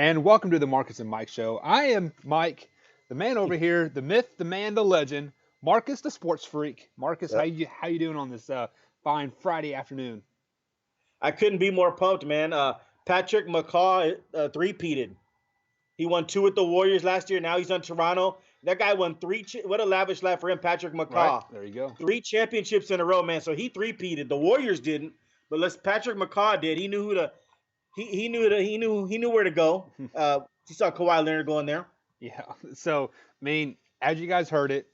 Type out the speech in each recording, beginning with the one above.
and welcome to the Marcus and Mike Show. I am Mike, the man over here, the myth, the man, the legend, Marcus, the sports freak. Marcus, how Yep. you doing on this fine Friday afternoon? I couldn't be more pumped, man. Patrick McCaw three-peated. He won two with the Warriors last year. Now he's on Toronto. That guy won three. What a lavish life for him, Patrick Right McCaw. there, you go. Three championships in a row, man. So he three-peated. The Warriors didn't, but Patrick McCaw did. He knew who to. He knew where to go. He saw Kawhi Leonard going there. Yeah. So, I mean, as you guys heard it,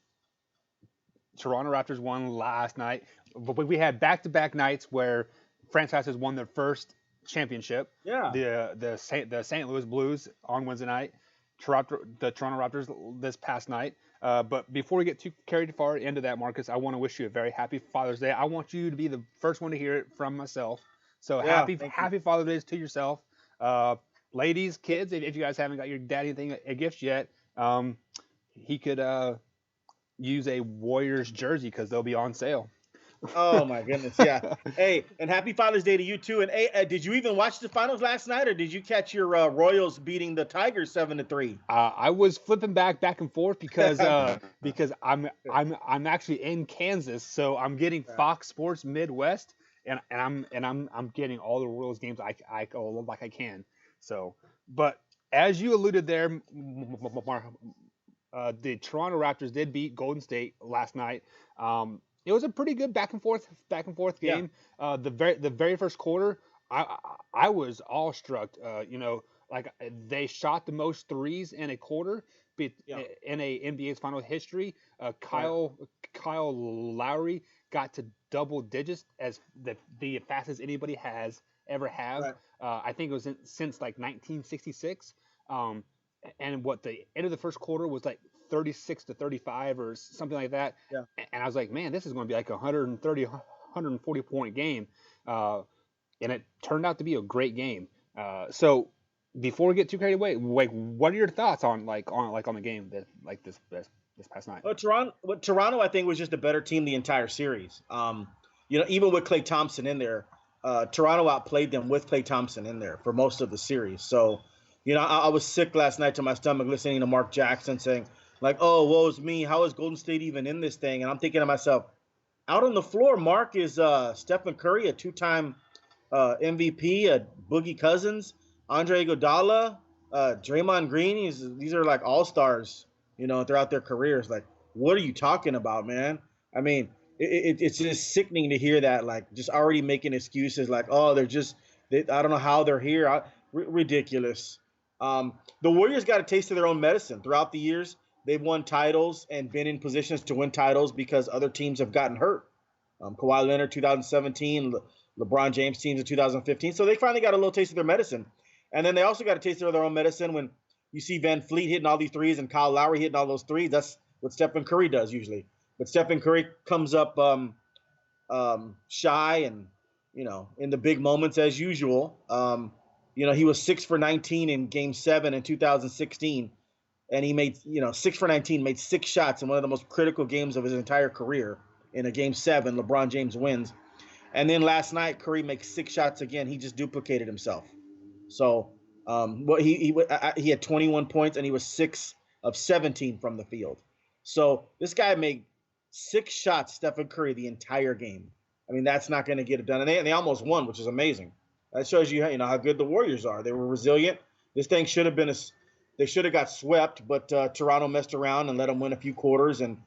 Toronto Raptors won last night, but we had back-to-back nights where franchises won their first championship. Yeah. The St. Louis Blues on Wednesday night, the Toronto Raptors this past night. But before we get too carried far into that, Marcus, I want to wish you a very happy Father's Day. I want you to be the first one to hear it from myself. So Yeah. happy Thank you. happy Father's Day to yourself, ladies, kids. If you guys haven't got your daddy anything a gift yet, he could use a Warriors jersey because they'll be on sale. Oh my goodness, yeah. Hey, and happy Father's Day to you too. And hey, did you even watch the finals last night, or did you catch your Royals beating the Tigers 7-3? I was flipping back and forth because I'm actually in Kansas, so I'm getting Fox Sports Midwest, and I'm getting all the Royals games I like I can. So, but as you alluded there, the Toronto Raptors did beat Golden State last night. It was a pretty good back and forth Yeah, game. The very first quarter, I was awestruck. Like they shot the most threes in a quarter yeah, in a NBA's final history. right, Kyle Lowry got to double digits as the fastest anybody has ever have. right. I think it was since like 1966. Um, and what the end of the first quarter was like 36-35 or something like that. Yeah. And I was like, man, this is going to be like a 130, 140 point game. And it turned out to be a great game. So before we get too carried away, like, what are your thoughts on the game this past night? Toronto, I think was just a better team the entire series. Even with Klay Thompson in there, Toronto outplayed them with Klay Thompson in there for most of the series. So, I was sick last night to my stomach listening to Mark Jackson saying, like, "Oh, woe's me. How is Golden State even in this thing?" And I'm thinking to myself, out on the floor, Mark is Stephen Curry, a two-time MVP, Boogie Cousins, Andre Iguodala, Draymond Green. These are like all stars, throughout their careers. Like, what are you talking about, man? I mean, it's just sickening to hear that. Like, just already making excuses, like, oh, I don't know how they're here. Ridiculous. The Warriors got a taste of their own medicine throughout the years. They've won titles and been in positions to win titles because other teams have gotten hurt. Kawhi Leonard 2017, LeBron James teams in 2015. So they finally got a little taste of their medicine. And then they also got a taste of their own medicine when you see Van Fleet hitting all these threes and Kyle Lowry hitting all those threes. That's what Stephen Curry does usually. But Stephen Curry comes up shy and, in the big moments as usual. He was 6 for 19 in Game 7 in 2016. And he made, 6 for 19, made 6 shots in one of the most critical games of his entire career in a Game 7. LeBron James wins. And then last night, Curry makes 6 shots again. He just duplicated himself. So he had 21 points, and he was 6 of 17 from the field. So this guy made 6 shots, Stephen Curry, the entire game. I mean, that's not going to get it done. And they almost won, which is amazing. That shows you, how good the Warriors are. They were resilient. This thing should have been they should have got swept, but Toronto messed around and let them win a few quarters. And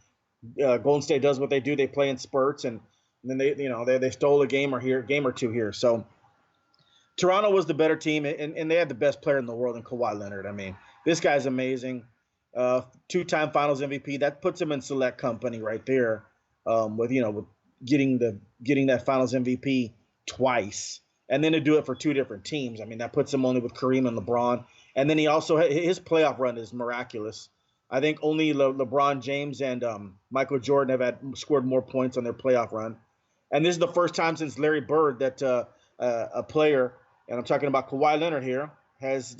Golden State does what they do. They play in spurts, and then they stole a game or two here. So Toronto was the better team, and they had the best player in the world in Kawhi Leonard. I mean, this guy's amazing. Two-time Finals MVP. That puts him in select company right there. With getting that Finals MVP twice, and then to do it for 2 different teams. I mean, that puts him only with Kareem and LeBron. And then he also his playoff run is miraculous. I think only LeBron James and Michael Jordan have scored more points on their playoff run. And this is the first time since Larry Bird that a player, and I'm talking about Kawhi Leonard here, has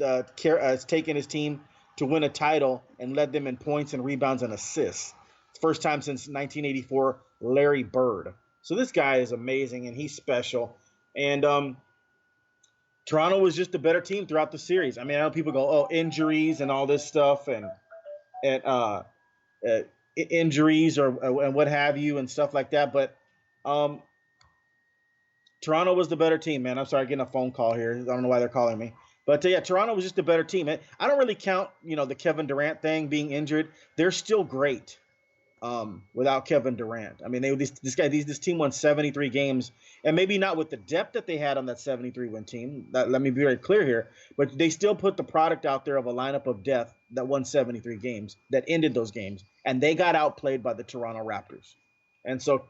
taken his team to win a title and led them in points and rebounds and assists. First time since 1984, Larry Bird. So this guy is amazing, and he's special. And Toronto was just a better team throughout the series. I mean, I know people go, "Oh, injuries and all this stuff," and uh, injuries or and what have you and stuff like that. But um, Toronto was the better team, man. I'm sorry, getting a phone call here. I don't know why they're calling me. But yeah, Toronto was just a better team. I don't really count, the Kevin Durant thing being injured. They're still great without Kevin Durant. I mean, this team won 73 games, and maybe not with the depth that they had on that 73 win team. Let me be very clear here, but they still put the product out there of a lineup of death that won 73 games, that ended those games, and they got outplayed by the Toronto Raptors. And so,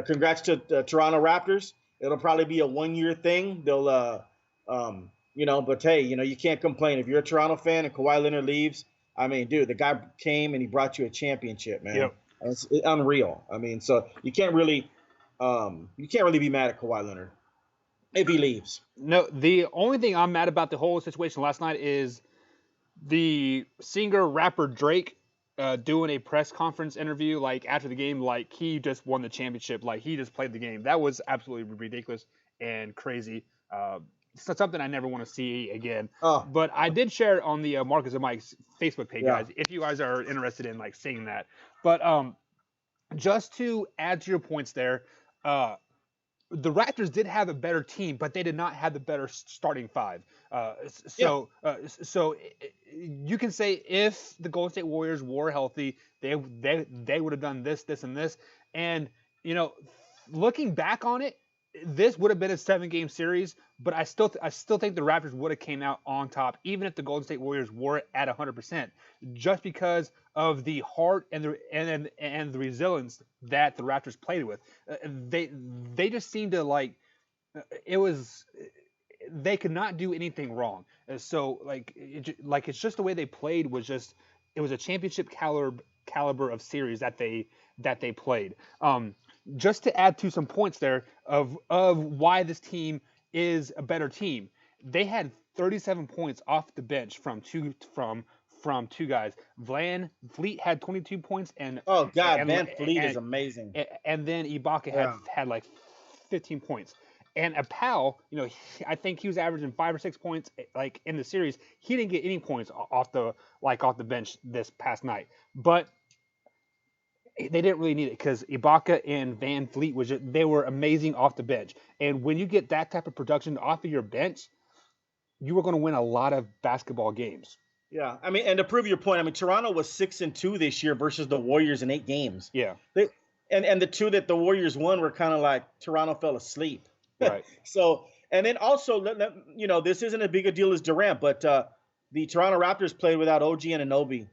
congrats to the Toronto Raptors. It'll probably be a 1 year thing. But hey, you can't complain if you're a Toronto fan and Kawhi Leonard leaves. I mean, dude, the guy came and he brought you a championship, man. Yep. It's unreal. I mean, so you can't really be mad at Kawhi Leonard if he leaves. No, the only thing I'm mad about the whole situation last night is the singer rapper Drake doing a press conference interview like after the game, like he just won the championship, like he just played the game. That was absolutely ridiculous and crazy. It's not something I never want to see again. Oh, But I did share it on the Marcus and Mike's Facebook page, Yeah. guys. If you guys are interested in like seeing that, but just to add to your points there, the Raptors did have a better team, but they did not have the better starting five. So you can say if the Golden State Warriors were healthy, they would have done this, this, and this. And looking back on it, this would have been a 7-game series. But I still think the Raptors would have came out on top, even if the Golden State Warriors were at 100%, just because of the heart and the resilience that the Raptors played with. They just seemed to it was they could not do anything wrong. So it's just the way they played was just it was a championship caliber of series that they played. Just to add to some points there of why this team is a better team. They had 37 points off the bench from two guys. Van Vliet had 22 points and Van Vliet is amazing. And then Ibaka had like 15 points. And a pal, I think he was averaging 5 or 6 points like in the series. He didn't get any points off the bench this past night. But they didn't really need it because Ibaka and Van Vliet they were amazing off the bench. And when you get that type of production off of your bench, you are going to win a lot of basketball games. Yeah, I mean, and to prove your point, I mean, Toronto was 6-2 this year versus the Warriors in 8 games. Yeah, and the two that the Warriors won were kind of like Toronto fell asleep. Right. So, and then also, this isn't as big a deal as Durant, but the Toronto Raptors played without OG Anunoby,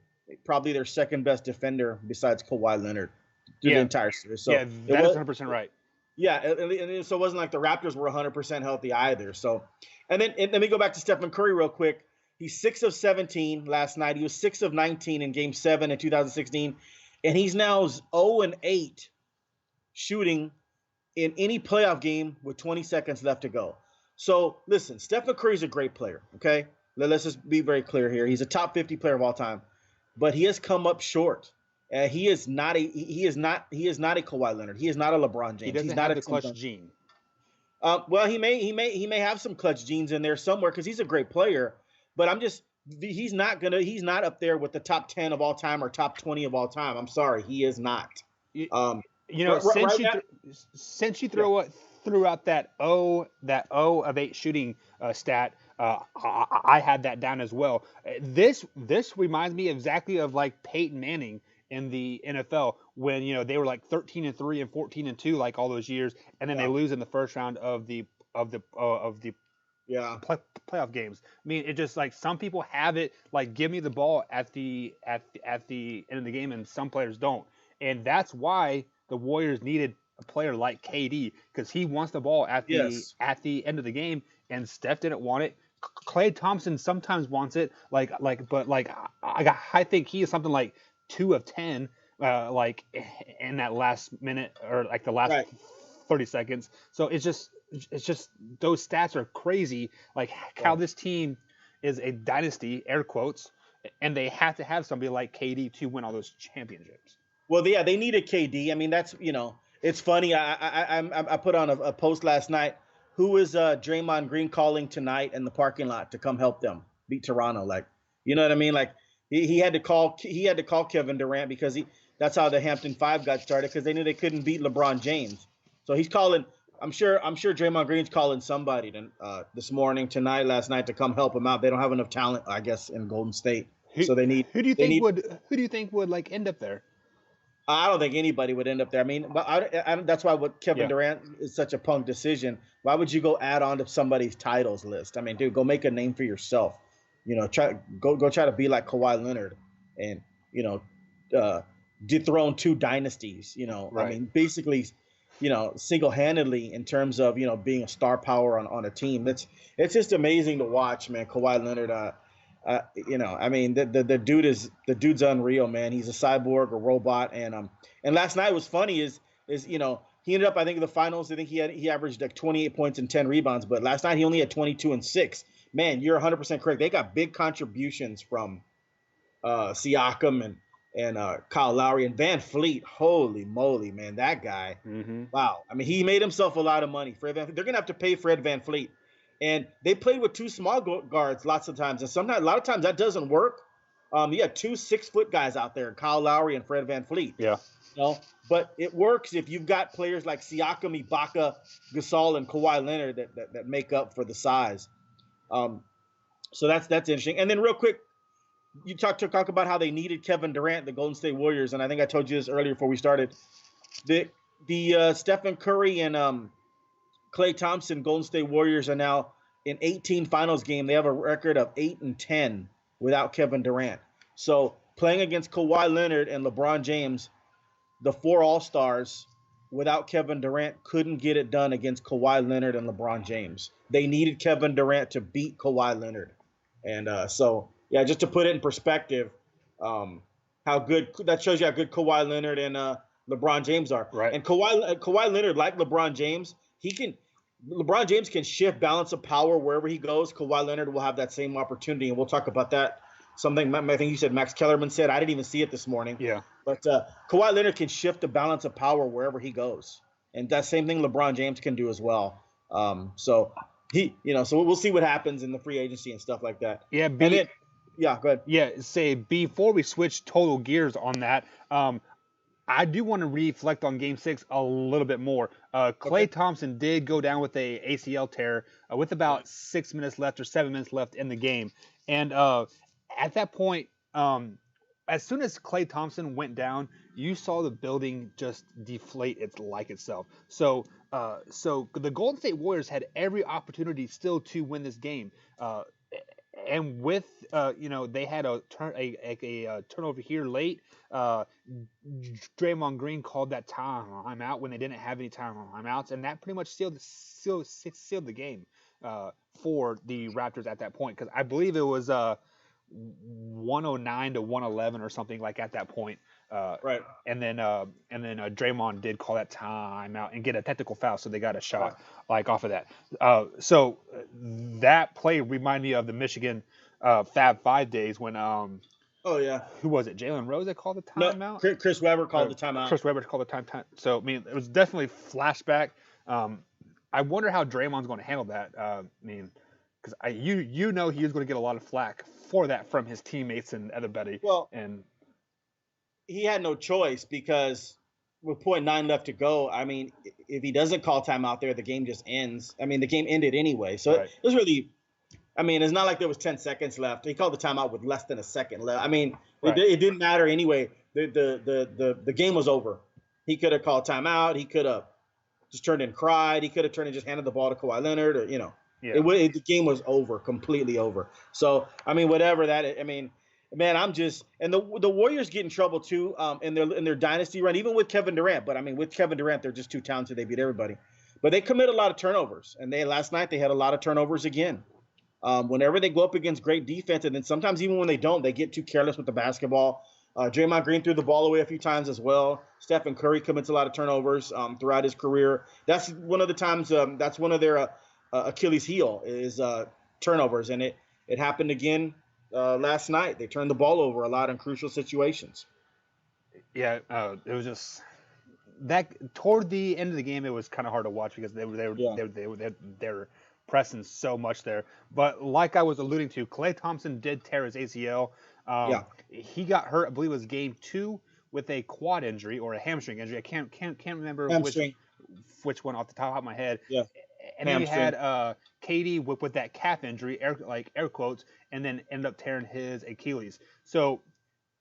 probably their second best defender besides Kawhi Leonard through the entire series. So yeah, that is 100% right. Yeah, and so it wasn't like the Raptors were 100% healthy either. So, and let me go back to Stephen Curry real quick. He's 6 of 17 last night. He was 6 of 19 in Game 7 in 2016, and he's now 0-8 shooting in any playoff game with 20 seconds left to go. So, listen, Stephen Curry's a great player, okay? Let's just be very clear here. He's a top 50 player of all time, but he has come up short. He is not a Kawhi Leonard. He is not a LeBron James. He doesn't he's not have the clutch gene. Well, he may have some clutch genes in there somewhere because he's a great player. But he's not up there with the top 10 of all time or top 20 of all time. I'm sorry, he is not. Since you threw out that 0 of 8 shooting stat, I had that down as well. This reminds me exactly of like Peyton Manning in the NFL when they were like 13-3 and 14-2 like all those years, and then they lose in the first round of the playoff games. I mean, it just like some people have it like give me the ball at the end of the game, and some players don't, and that's why the Warriors needed a player like KD because he wants the ball at the end of the game, and Steph didn't want it. Klay Thompson sometimes wants it, I think he is something like 2 of 10, like in that last minute or like the last 30 seconds. So it's just those stats are crazy. Like how this team is a dynasty, air quotes, and they have to have somebody like KD to win all those championships. Well, yeah, they needed KD. I mean, that's it's funny. I put on a post last night. who is Draymond Green calling tonight in the parking lot to come help them beat Toronto? Like, you know what I mean? Like he had to call Kevin Durant because that's how the Hampton Five got started because they knew they couldn't beat LeBron James. So he's calling. I'm sure Draymond Green's calling somebody this morning, tonight, last night to come help him out. They don't have enough talent, I guess, in Golden State, Who so they need who do you they think need. would like end up there? I don't think anybody would end up there. I mean, but that's why what Kevin Yeah. Durant is such a punk decision. Why would you go add on to somebody's titles list? I mean, dude, go make a name for yourself. Try to be like Kawhi Leonard, and you know, uh, dethrone two dynasties. I Right. mean, basically, single handedly in terms of being a star power on a team. It's just amazing to watch, man. Kawhi Leonard. I mean, the dude's unreal, man. He's a cyborg, a robot, and last night was funny. Is he ended up, I think, in the finals. I think he averaged like 28 points and 10 rebounds, but last night he only had 22 and 6. Man, you're 100% correct. They got big contributions from Siakam and Kyle Lowry and Van Fleet. Holy moly, man, that guy! Mm-hmm. Wow. I mean, he made himself a lot of money. They're gonna have to pay Fred Van Fleet, and they played with two small guards lots of times, and sometimes a lot of times that doesn't work. You had two 6-foot guys out there, Kyle Lowry and Fred Van Fleet. Yeah. But it works if you've got players like Siakam, Ibaka, Gasol, and Kawhi Leonard that make up for the size. So that's interesting. And then real quick, you talk about how they needed Kevin Durant, the Golden State Warriors, and I think I told you this earlier before we started. The Stephen Curry and Klay Thompson Golden State Warriors are now in 18 finals game. They have a record of 8-10 without Kevin Durant. So playing against Kawhi Leonard and LeBron James, the four All-Stars, without Kevin Durant, couldn't get it done against Kawhi Leonard and LeBron James. They needed Kevin Durant to beat Kawhi Leonard. And yeah, just to put it in perspective, how good that shows you how good Kawhi Leonard and LeBron James are. Right. And Kawhi Leonard, like LeBron James, LeBron James can shift balance of power wherever he goes. Kawhi Leonard will have that same opportunity, and we'll talk about that. Something I think you said Max Kellerman said. I didn't even see it this morning. Yeah. But Kawhi Leonard can shift the balance of power wherever he goes, and that same thing LeBron James can do as well. So we'll see what happens in the free agency and stuff like that. Yeah. Yeah, go ahead. Yeah. Say before we switch total gears on that, I do want to reflect on Game 6 a little bit more. Klay Thompson did go down with a ACL tear with about 6 minutes left or 7 minutes left in the game, and at that point, as soon as Klay Thompson went down, you saw the building just deflate itself. So the Golden State Warriors had every opportunity still to win this game. And with they had a turnover here late. Draymond Green called that timeout when they didn't have any timeouts, and that pretty much sealed the game for the Raptors at that point, because I believe it was 109 to 111 or something like at that point. Right. And then Draymond did call that timeout and get a technical foul, so they got a shot like off of that. So that play reminded me of the Michigan Fab Five days when Oh yeah. who was it? Jalen Rose that called the timeout. No, Chris Webber called the timeout. Chris Webber called the time. So I mean, it was definitely flashback. I wonder how Draymond's going to handle that. I mean, because he was going to get a lot of flack for that from his teammates and everybody. Well, and he had no choice because with 0.9 left to go, I mean, if he doesn't call timeout there, the game just ends. I mean, the game ended anyway. So it was really, I mean, it's not like there was 10 seconds left. He called the timeout with less than a second left. I mean, it didn't matter anyway. The game was over. He could have called timeout. He could have just turned and cried. He could have turned and just handed the ball to Kawhi Leonard, or the game was over, completely over. So I mean, whatever that. I mean, man, and the Warriors get in trouble too in their dynasty run, even with Kevin Durant. But I mean, with Kevin Durant, they're just too talented. They beat everybody. But they commit a lot of turnovers, and last night they had a lot of turnovers again. Whenever they go up against great defense, and then sometimes even when they don't, they get too careless with the basketball. Draymond Green threw the ball away a few times as well. Stephen Curry commits a lot of turnovers throughout his career. That's one of the times. That's one of their Achilles heel is turnovers, and it happened again last night. They turned the ball over a lot in crucial situations. Yeah, it was just that toward the end of the game, it was kind of hard to watch because Yeah, they were pressing so much there. But like I was alluding to, Clay Thompson did tear his ACL. yeah, He got hurt, I believe it was game 2 with a quad injury or a hamstring injury. I can't remember hamstring. which one off the top of my head. Yeah, And then you had hamstring. Katie with that calf injury, air quotes, and then ended up tearing his Achilles. So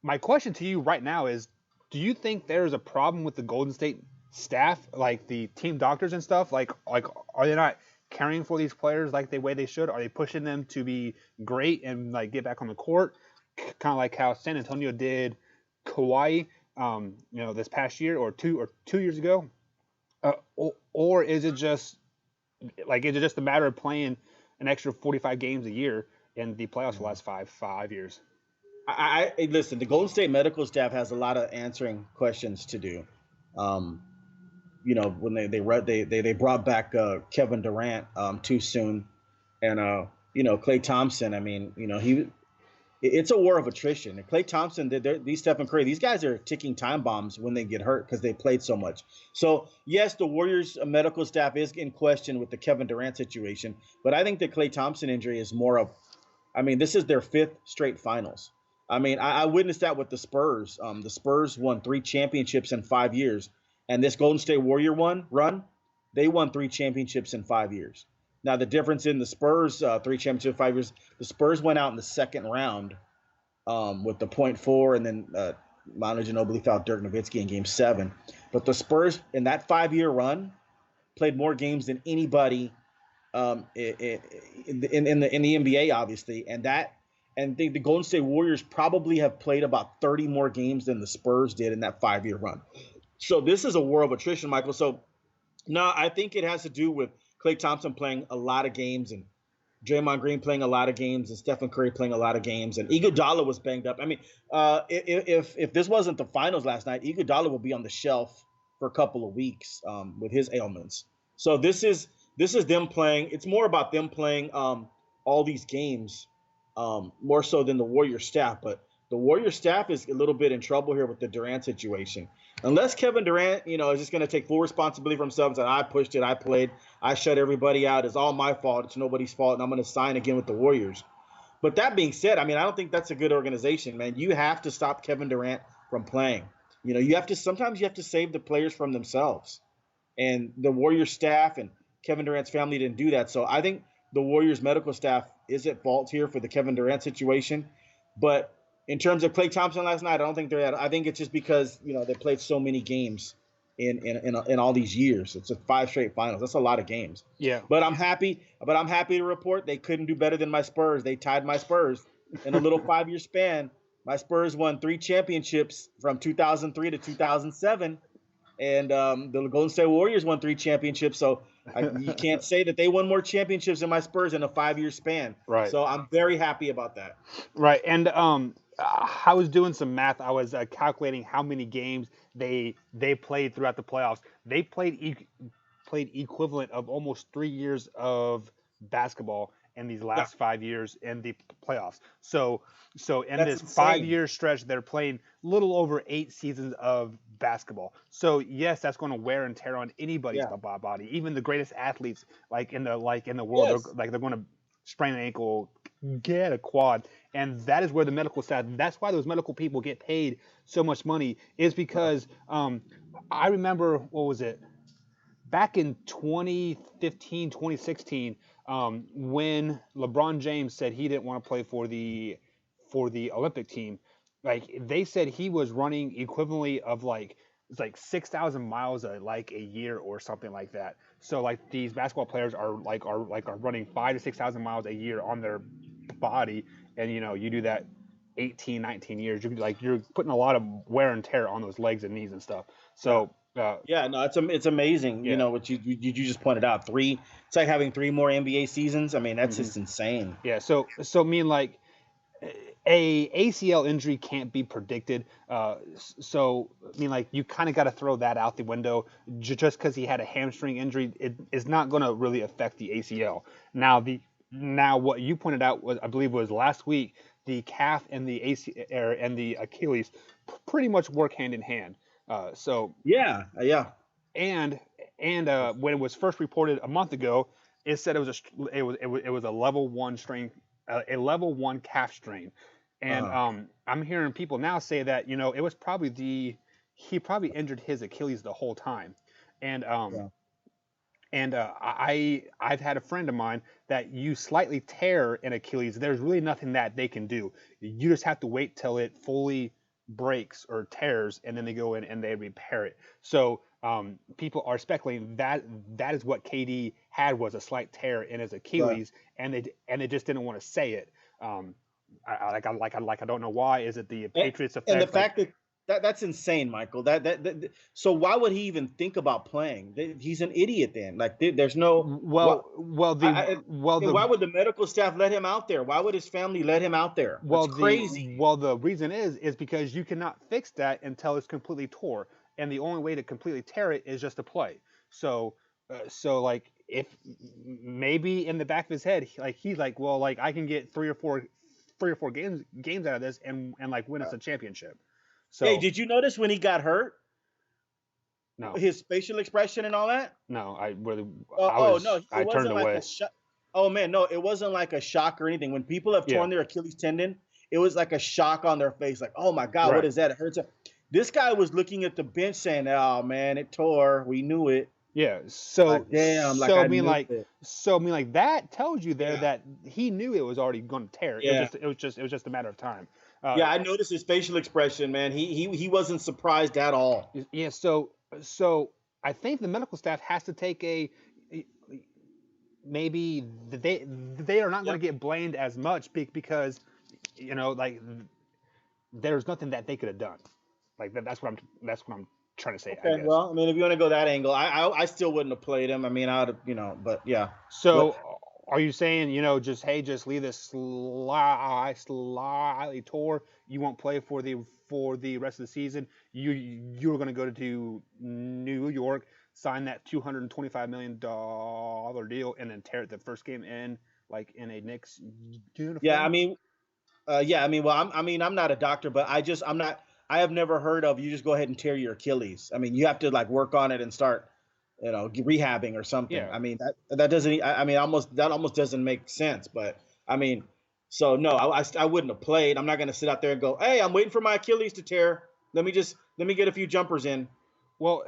my question to you right now is, do you think there's a problem with the Golden State staff, like the team doctors and stuff? Like are they not caring for these players like the way they should? Are they pushing them to be great and like get back on the court, kind of like how San Antonio did Kawhi, this past year or 2 years ago? Or is it just a matter of playing an extra 45 games a year in the playoffs for the last five years? Listen. The Golden State medical staff has a lot of answering questions to do. Um, when they brought back Kevin Durant too soon, and Klay Thompson. I mean, it's a war of attrition. And Klay Thompson, these Stephen Curry, these guys are ticking time bombs when they get hurt because they played so much. So yes, the Warriors medical staff is in question with the Kevin Durant situation, but I think the Klay Thompson injury is more of, I mean, this is their fifth straight finals. I mean, I witnessed that with the Spurs. The Spurs won 3 championships in 5 years, and this Golden State Warrior run, they won 3 championships in 5 years. Now the difference in the Spurs 3 championships in 5 years, the Spurs went out in the second round with the point four, and then Manu Ginobili fouled Dirk Nowitzki in Game 7. But the Spurs in that 5 year run played more games than anybody in the NBA, obviously, and the Golden State Warriors probably have played about 30 more games than the Spurs did in that 5 year run. So this is a war of attrition, Michael. So no, I think it has to do with Klay Thompson playing a lot of games and Draymond Green playing a lot of games and Stephen Curry playing a lot of games, and Iguodala was banged up. I mean, if this wasn't the finals last night, Iguodala would be on the shelf for a couple of weeks with his ailments. So this is them playing. It's more about them playing all these games more so than the Warrior staff. But the Warrior staff is a little bit in trouble here with the Durant situation. Unless Kevin Durant, is just going to take full responsibility for himself and say, I pushed it, I played, I shut everybody out. It's all my fault. It's nobody's fault. And I'm going to sign again with the Warriors. But that being said, I mean, I don't think that's a good organization, man. You have to stop Kevin Durant from playing. Sometimes you have to save the players from themselves. And the Warriors staff and Kevin Durant's family didn't do that. So I think the Warriors medical staff is at fault here for the Kevin Durant situation. But in terms of Klay Thompson last night, I don't think they're at. I think it's just because they played so many games in all these years. It's 5 straight finals. That's a lot of games. Yeah. But I'm happy. But I'm happy to report they couldn't do better than my Spurs. They tied my Spurs in a little 5 year span. My Spurs won 3 championships from 2003 to 2007, and the Golden State Warriors won 3 championships. So you can't say that they won more championships than my Spurs in a 5 year span. Right. So I'm very happy about that. Right. And I was doing some math. I was calculating how many games they played throughout the playoffs. They played equivalent of almost 3 years of basketball in these Yeah, last 5 years in the playoffs. So in that's this 5 year insane. stretch, they're playing little over 8 seasons of basketball. So yes, that's going to wear and tear on anybody's Yeah. body, even the greatest athletes like in the world. Yes. They're going to sprain an ankle, get a quad, and that is where the medical staff. That's why those medical people get paid so much money. Is Right. because I remember, what was it, back in 2015, 2016, when LeBron James said he didn't want to play for the Olympic team. Like, they said he was running equivalently of like it's like 6,000 miles a year or something like that. So like these basketball players are running 5 to 6,000 miles a year on their body, and you do that 18, 19 years. You're putting a lot of wear and tear on those legs and knees and stuff. Yeah. So Yeah. No, it's amazing. yeah. What you just pointed out. Three. It's like having 3 more NBA seasons. I mean, that's Hmm. just insane. Yeah, so I mean, like, a ACL injury can't be predicted. So I mean, like, you kind of got to throw that out the window. Just because he had a hamstring injury, it is not going to really affect the ACL. Now what you pointed out was, I believe, was last week, the calf and the AC and the Achilles pretty much work hand in hand. So yeah. and when it was first reported a month ago, it said it was a level one strain, a level one calf strain, and Uh-huh. I'm hearing people now say that it was probably he probably injured his Achilles the whole time, and Yeah. I've had a friend of mine that you slightly tear an Achilles. There's really nothing that they can do. You just have to wait till it fully breaks or tears, and then they go in and they repair it. So people are speculating that that is what KD had, was a slight tear in his Right. Achilles, and they just didn't want to say it. Um, I don't know why. Is it the And, Patriots and the effect? Like, fact that's insane, Michael. So why would he even think about playing? He's an idiot then. Like there's no what. And the why would the medical staff let him out there? Why would his family let him out there? That's crazy. the reason is because you cannot fix that until it's completely tore, and the only way to completely tear it is just to play. So, like if maybe in the back of his head, he's like, well, like I can get three or four games out of this, and like win us a championship. Hey, So did you notice when he got hurt, no, his facial expression and all that? no, I really Oh no, it I turned wasn't like a away. shock. Oh man, no, it wasn't like a shock or anything. When people have Yeah, torn their Achilles tendon, it was like a shock on their face, like, oh my God, what right. is that? It hurts. This guy was looking at the bench saying, oh man, it tore. We knew it. Yeah. Like, damn, like I knew it. So I mean like that tells you there Yeah. that he knew it was already going to tear. Yeah. It was just a matter of time. Uh, Yeah, I noticed his facial expression, man. He wasn't surprised at all. yeah. So I think the medical staff has to take a maybe they are not going Yep. to get blamed as much because like there's nothing that they could have done. Like that's what I'm trying to say, I Okay, guess. well, I mean, if you want to go that angle, I still wouldn't have played him. I mean, I would have, but yeah. But So are you saying, just hey, just leave this slightly tore? You won't play for the rest of the season. You're going to go to New York, sign that $225 million deal, and then tear it the first game in like in a Knicks yeah, I uniform? mean, well, I'm not a doctor, but I'm not. I have never heard of you just go ahead and tear your Achilles. I mean, you have to like work on it and start, rehabbing or something. Yeah. I mean, that doesn't. I mean, almost doesn't make sense. But I mean, so no, I wouldn't have played. I'm not going to sit out there and go, hey, I'm waiting for my Achilles to tear. Let me get a few jumpers in. Well,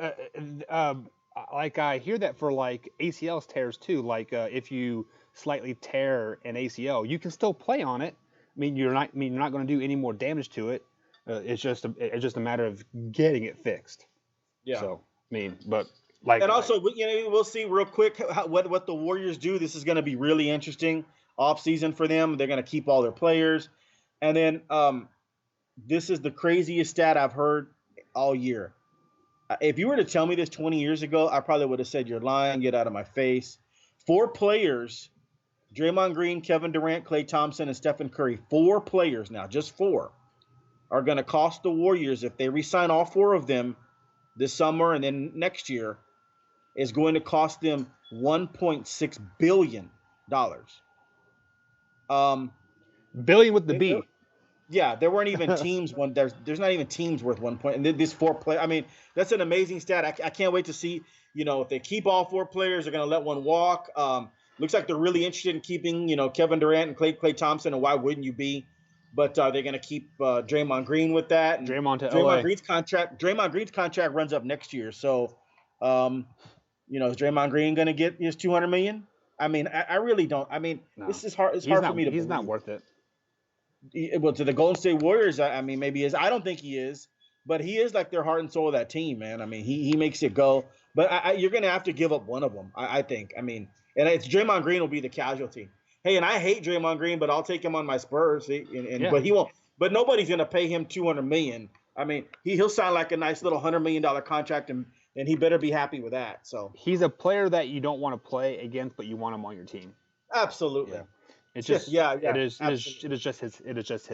like I hear that for like ACL tears too. Like if you slightly tear an ACL, you can still play on it. I mean, you're not going to do any more damage to it. It's just a matter of getting it fixed. Yeah. So I mean, but like And also, we'll see real quick what the Warriors do. This is going to be really interesting off season for them. They're going to keep all their players, and then this is the craziest stat I've heard all year. If you were to tell me this 20 years ago, I probably would have said you're lying. Get out of my face. Four players: Draymond Green, Kevin Durant, Klay Thompson, and Stephen Curry. Four players now, just four, are going to cost the Warriors if they re-sign all four of them this summer and then next year is going to cost them $1.6 billion. Um, billion with the they, B. yeah, there weren't even teams. There's not even teams worth 1 point. And this four play. I mean, that's an amazing stat. I can't wait to see. If they keep all four players, they're going to let one walk. Looks like they're really interested in keeping Kevin Durant and Klay Thompson. And why wouldn't you be? But they're going to keep Draymond Green with that. And Draymond to LA. Draymond Green's contract runs up next year. So um, is Draymond Green going to get his 200 million? I mean, I really don't. I mean, No, this is hard. It's hard for me to he's not believe. worth it. Well, to the Golden State Warriors, I mean, maybe he is. I don't think he is, but he is like their heart and soul of that team, man. I mean, he makes it go. But you're going to have to give up one of them, I think. I mean, and it's Draymond Green will be the casualty. Hey, and I hate Draymond Green, but I'll take him on my Spurs. Yeah, But he won't. But nobody's going to pay him 200 million. I mean, he'll sign like a nice little $100 million contract, and he better be happy with that. So he's a player that you don't want to play against, but you want him on your team. absolutely, Yeah. It's just yeah, absolutely, it is just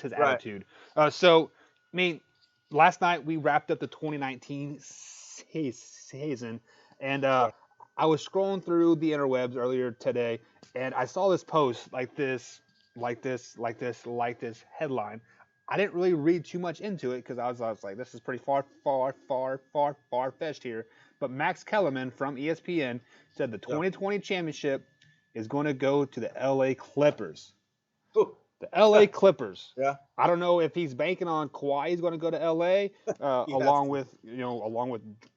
his right. attitude. So I mean, last night we wrapped up the 2019 season, and Right. I was scrolling through the interwebs earlier today, and I saw this post like this headline. I didn't really read too much into it because I was like, this is pretty far fetched here. But Max Kellerman from ESPN said the Yeah. 2020 championship is going to go to the LA Clippers. Ooh. The LA Clippers. Yeah. I don't know if he's banking on Kawhi's going to go to LA, He has to. along with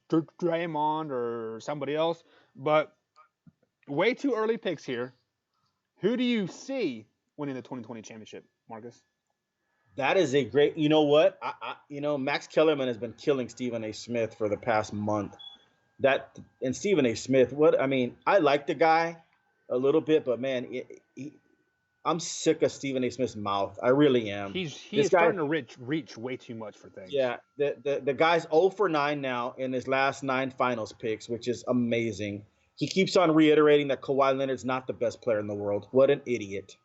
Draymond or somebody else. But way too early picks here. Who do you see winning the 2020 championship, Marcus? That is a great. You know what? Max Kellerman has been killing Stephen A. Smith for the past month. That and Stephen A. Smith. What I mean, I like the guy a little bit, but man, I'm sick of Stephen A. Smith's mouth. I really am. He This is guy, starting to reach way too much for things. yeah, the guy's 0 for 9 now in his last 9 finals picks, which is amazing. He keeps on reiterating that Kawhi Leonard's not the best player in the world. What an idiot.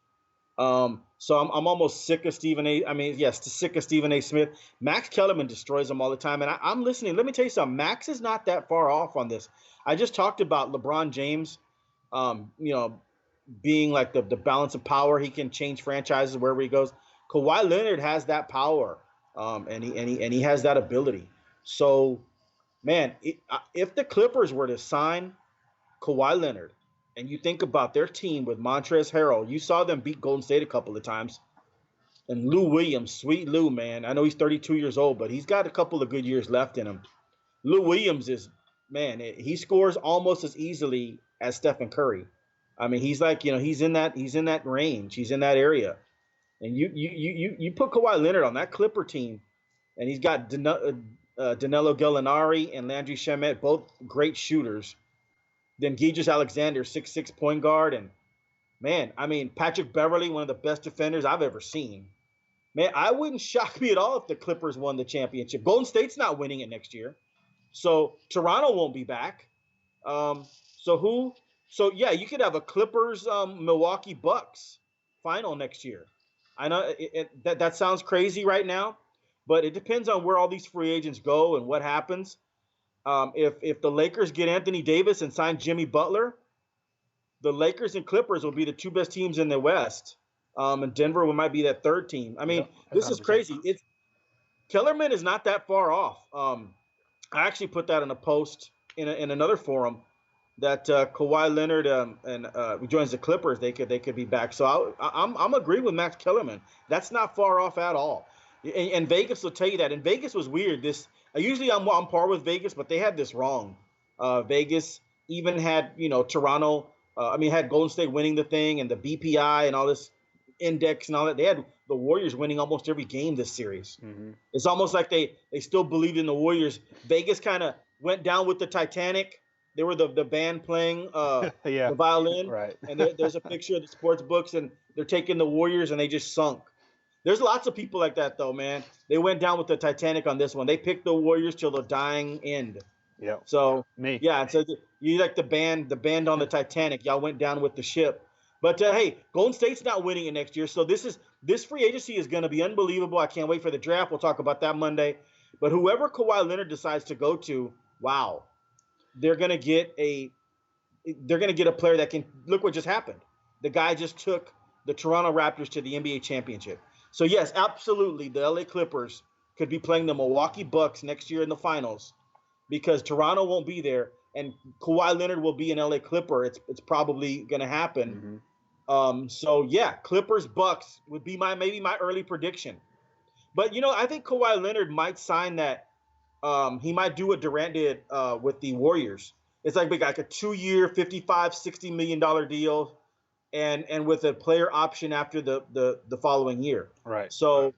So I'm almost sick of Stephen A. I mean, yes, sick of Stephen A. Smith. Max Kellerman destroys him all the time, and I'm listening. Let me tell you something. Max is not that far off on this. I just talked about LeBron James, you know, being like the balance of power. He can change franchises wherever he goes. Kawhi Leonard has that power, and he has that ability. So, man, if the Clippers were to sign Kawhi Leonard, and you think about their team with Montrezl Harrell, you saw them beat Golden State a couple of times. And Lou Williams, sweet Lou, man. I know he's 32 years old, but he's got a couple of good years left in him. Lou Williams is, man, he scores almost as easily as Stephen Curry. I mean, he's like, he's in that range. He's in that area. And you put Kawhi Leonard on that Clipper team, and he's got Danilo Gallinari and Landry Shamet, both great shooters. Then Gijus Alexander, 6'6" point guard, and man, I mean, Patrick Beverly, one of the best defenders I've ever seen. Man, I wouldn't shock me at all if the Clippers won the championship. Golden State's not winning it next year, so Toronto won't be back. Um, so who? So yeah, you could have a Clippers Milwaukee Bucks final next year. I know that sounds crazy right now, but it depends on where all these free agents go and what happens. If the Lakers get Anthony Davis and sign Jimmy Butler, the Lakers and Clippers will be the two best teams in the West. And Denver might be that third team. I mean, Yep, that's this is 100%. crazy. It's Kellerman is not that far off. I actually put that in a post in another forum that Kawhi Leonard joins the Clippers. They could be back. So I'm agree with Max Kellerman. That's not far off at all. And Vegas will tell you that. And Vegas was weird. Usually I'm on par with Vegas, but they had this wrong. Vegas even had Toronto. Had Golden State winning the thing and the BPI and all this index and all that. They had the Warriors winning almost every game this series. Mm-hmm. It's almost like they still believed in the Warriors. Vegas kind of went down with the Titanic. They were the band playing Yeah, the violin, right. and there's a picture of the sports books, and they're taking the Warriors, and they just sunk. There's lots of people like that, though, man. They went down with the Titanic on this one. They picked the Warriors till the dying end. Yep. So Me. yeah, so you like the band on the Titanic. Y'all went down with the ship. But hey, Golden State's not winning it next year, so this free agency is going to be unbelievable. I can't wait for the draft. We'll talk about that Monday. But whoever Kawhi Leonard decides to go to, wow, they're going to get a player that can look what just happened. The guy just took the Toronto Raptors to the NBA championship. So yes, absolutely, the LA Clippers could be playing the Milwaukee Bucks next year in the finals because Toronto won't be there and Kawhi Leonard will be an LA Clipper. It's probably going to happen. Mm-hmm. So yeah, Clippers Bucks would be maybe my early prediction. But I think Kawhi Leonard might sign that. He might do what Durant did with the Warriors. It's like a 2-year, $55-60 million deal, and with a player option after the following year. Right. So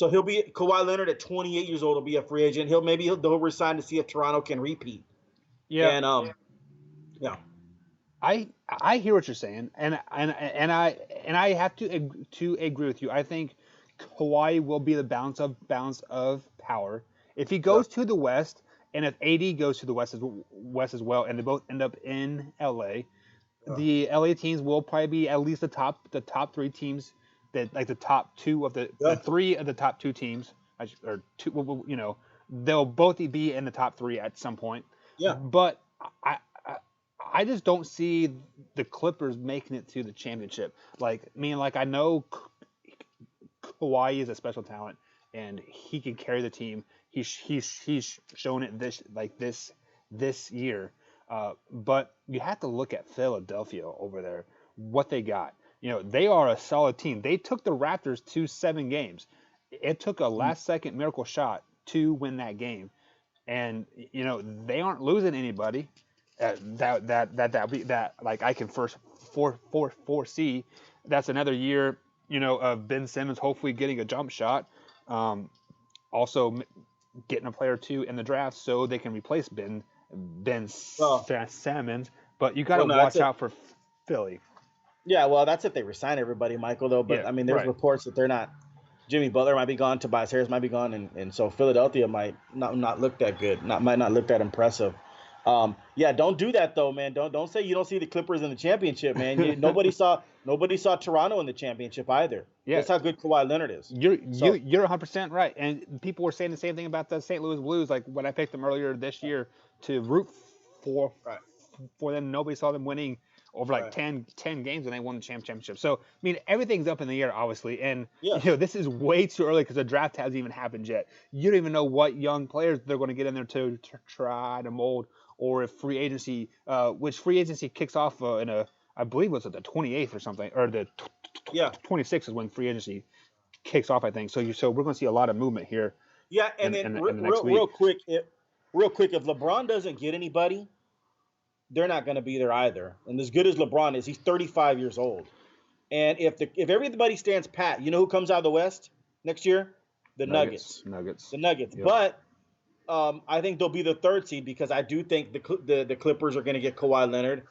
he'll be Kawhi Leonard at 28 years old. Will be a free agent. He'll resign to see if Toronto can repeat. Yeah. And yeah. I hear what you're saying, and I have to agree with you. I think Hawaii will be the balance of power. If he goes to the West, and if AD goes to the West as well, and they both end up in LA, the LA teams will probably be at least the top three teams that like the top two of the three of the top two teams, or two. They'll both be in the top three at some point. Yeah. But I just don't see the Clippers making it to the championship. I know Kawhi is a special talent, and he can carry the team. He's shown it this year. But you have to look at Philadelphia over there, what they got. They are a solid team. They took the Raptors to 7 games. It took a last second miracle shot to win that game, and they aren't losing anybody. That like I can first foresee. That's another year, of Ben Simmons hopefully getting a jump shot. Also getting a player or two in the draft so they can replace Ben Simmons. But you got to watch out for Philly. Yeah, well, that's if they resign everybody, Michael. Though, but Yeah, I mean, there's right. reports that they're not. Jimmy Butler might be gone. Tobias Harris might be gone, and so Philadelphia might not look that good. Might not look that impressive. Yeah, don't do that though, man. Don't say you don't see the Clippers in the championship, man. Nobody saw Toronto in the championship either. Yeah. That's how good Kawhi Leonard is. You're 100% right, and people were saying the same thing about the St. Louis Blues. Like when I picked them earlier this year to root for them, nobody saw them winning over like 10 games, and they won the championship. So I mean, everything's up in the air, obviously, and this is way too early because the draft hasn't even happened yet. You don't even know what young players they're going to get in there to try to mold, or if free agency, which free agency kicks off I believe it was at the 28th or something, or the 26th is when free agency kicks off, I think. So we're going to see a lot of movement here. Yeah, and then real quick, if LeBron doesn't get anybody, they're not going to be there either. And as good as LeBron is, he's 35 years old. And if everybody stands pat, you know who comes out of the West next year? The Nuggets. The Nuggets. Yep. But I think they'll be the 3rd seed because I do think the Clippers are going to get Kawhi Leonard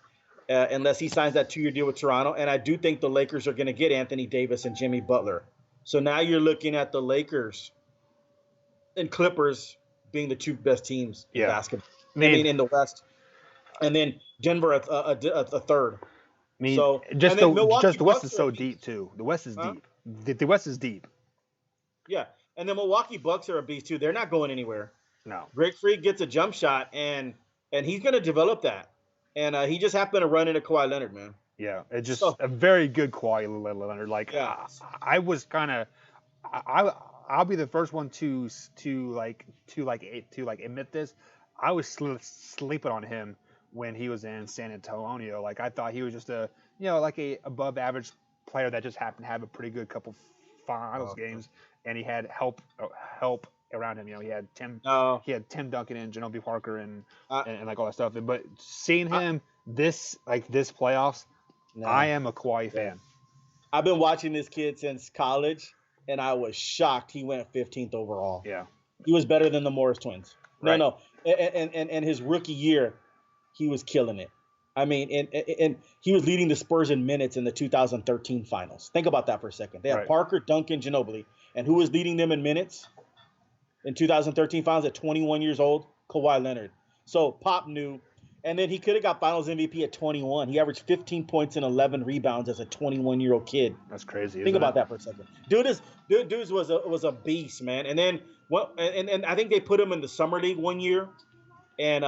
unless he signs that 2-year deal with Toronto. And I do think the Lakers are going to get Anthony Davis and Jimmy Butler. So now you're looking at the Lakers and Clippers being the 2 best teams in basketball. In the West. And then Denver a 3rd. The West is so deep too. The West is deep. The West is deep. Yeah, and the Milwaukee Bucks are a beast too. They're not going anywhere. No. Greg Freak gets a jump shot, and he's going to develop that. And he just happened to run into Kawhi Leonard, man. Yeah, it's just a very good Kawhi Leonard. Like I was kind of, I'll be the first one to admit this. I was sleeping on him when he was in San Antonio. Like I thought he was just a above average player that just happened to have a pretty good couple finals games, and he had help around him. He had Tim Duncan and Ginobili Parker and like all that stuff. But seeing him this playoffs, I am a Kawhi fan. I've been watching this kid since college, and I was shocked he went 15th overall. Yeah, he was better than the Morris twins. Right. No, and his rookie year, he was killing it. I mean, and he was leading the Spurs in minutes in the 2013 finals. Think about that for a second. They had Parker, Duncan, Ginobili, and who was leading them in minutes in 2013 finals at 21 years old? Kawhi Leonard. So Pop knew, and then he could have got Finals MVP at 21. He averaged 15 points and 11 rebounds as a 21-year-old kid. That's crazy. Think about that for a second. Dude was a beast, man. And then and I think they put him in the summer league one year, and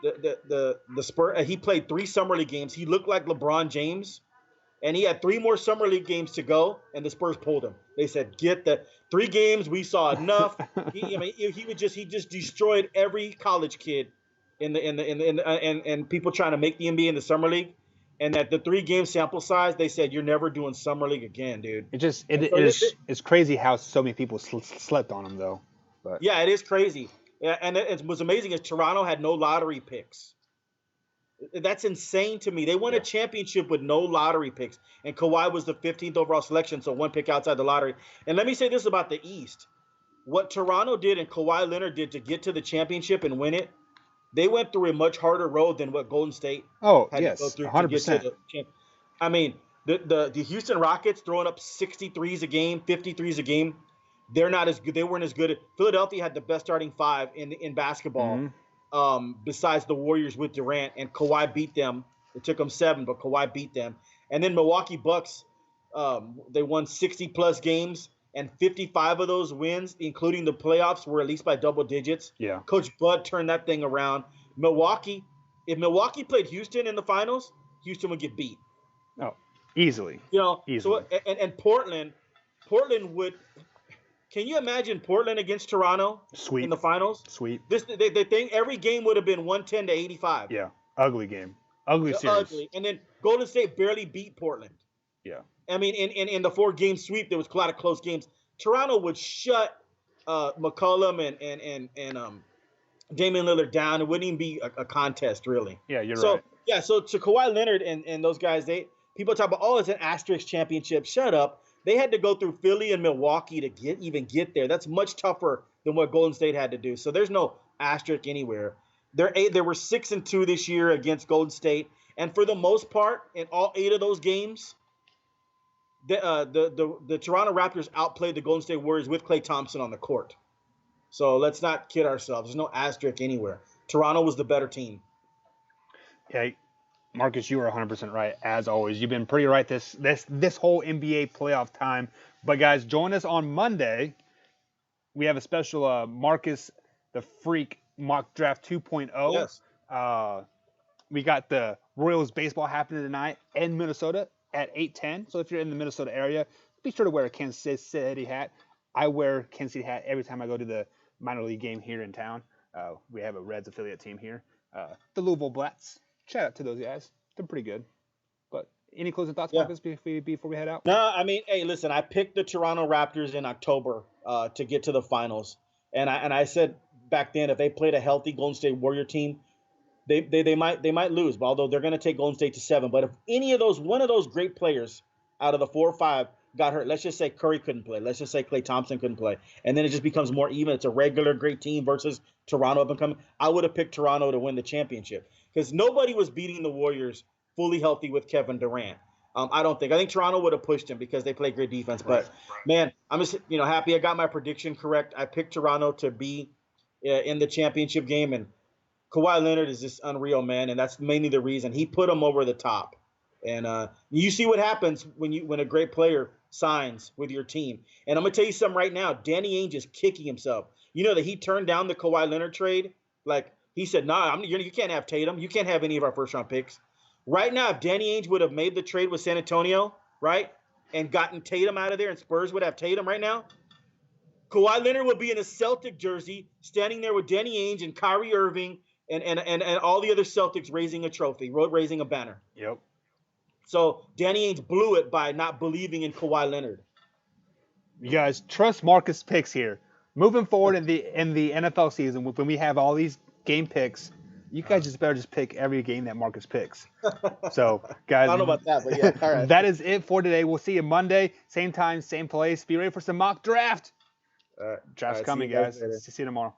the Spurs. He played 3 summer league games. He looked like LeBron James, and he had 3 more summer league games to go, and the Spurs pulled him. They said, "Get the 3 games. We saw enough." He just destroyed every college kid and people trying to make the NBA in the summer league. And that the 3-game sample size, they said you're never doing summer league again, dude. It's crazy how so many people slept on him though. But yeah, it is crazy. Yeah, and it was amazing is Toronto had no lottery picks. That's insane to me. They won a championship with no lottery picks, and Kawhi was the 15th overall selection, so 1 pick outside the lottery. And let me say this about the East: what Toronto did and Kawhi Leonard did to get to the championship and win it, they went through a much harder road than what Golden State had to go through 100%. To get to the champ. I mean, the Houston Rockets throwing up 63s a game, 53s a game. They're not as good. They weren't as good. Philadelphia had the best starting 5 in basketball, besides the Warriors with Durant, and Kawhi beat them. It took them 7, but Kawhi beat them. And then Milwaukee Bucks, they won 60-plus games, and 55 of those wins, including the playoffs, were at least by double digits. Yeah. Coach Bud turned that thing around. If Milwaukee played Houston in the finals, Houston would get beat. Oh, easily. Easily. So and Portland Portland would. Can you imagine Portland against Toronto Sweet. in the finals? Sweet. The thing, every game would have been 110 to 85. Yeah. Ugly game. Ugly series. Ugly. And then Golden State barely beat Portland. Yeah. I mean, in the 4-game sweep, there was a lot of close games. Toronto would shut McCollum and Damian Lillard down. It wouldn't even be a contest, really. Yeah, you're right. Yeah, so to Kawhi Leonard and those guys, people talk about, it's an asterisk championship. Shut up. They had to go through Philly and Milwaukee to get there. That's much tougher than what Golden State had to do. So there's no asterisk anywhere. They were 6-2 this year against Golden State, and for the most part, in all 8 of those games, the Toronto Raptors outplayed the Golden State Warriors with Klay Thompson on the court. So let's not kid ourselves. There's no asterisk anywhere. Toronto was the better team. Yeah, Marcus, you are 100% right, as always. You've been pretty right this whole NBA playoff time. But, guys, join us on Monday. We have a special Marcus the Freak mock draft 2.0. Yes. We got the Royals baseball happening tonight in Minnesota at 8:10. So if you're in the Minnesota area, be sure to wear a Kansas City hat. I wear a Kansas City hat every time I go to the minor league game here in town. We have a Reds affiliate team here. The Louisville Blats. Shout out to those guys. They're pretty good. But any closing thoughts, Marcus, before we head out? No, I mean, hey, listen, I picked the Toronto Raptors in October to get to the finals. And I said back then, if they played a healthy Golden State Warrior team, they might lose. But although they're going to take Golden State to 7. But if one of those great players out of the 4 or 5 got hurt, let's just say Curry couldn't play. Let's just say Klay Thompson couldn't play. And then it just becomes more even. It's a regular great team versus Toronto up and coming. I would have picked Toronto to win the championship because nobody was beating the Warriors fully healthy with Kevin Durant. I think Toronto would have pushed him because they play great defense. But man, I'm just happy I got my prediction correct. I picked Toronto to be in the championship game, and Kawhi Leonard is just unreal, man, and that's mainly the reason he put him over the top. And you see what happens when a great player signs with your team. And I'm gonna tell you something right now. Danny Ainge is kicking himself. You know that he turned down the Kawhi Leonard trade. Like he said, "Nah, you can't have Tatum. You can't have any of our first-round picks." Right now, if Danny Ainge would have made the trade with San Antonio, right, and gotten Tatum out of there, and Spurs would have Tatum right now, Kawhi Leonard would be in a Celtic jersey, standing there with Danny Ainge and Kyrie Irving and all the other Celtics raising a trophy, raising a banner. Yep. So Danny Ainge blew it by not believing in Kawhi Leonard. You guys trust Marcus' picks here. Moving forward in the NFL season, when we have all these game picks, you guys just better pick every game that Marcus picks. So, guys, I don't know about that, but yeah, all right. That is it for today. We'll see you Monday, same time, same place. Be ready for some mock draft. All right. Draft's all right, coming, guys. See you tomorrow.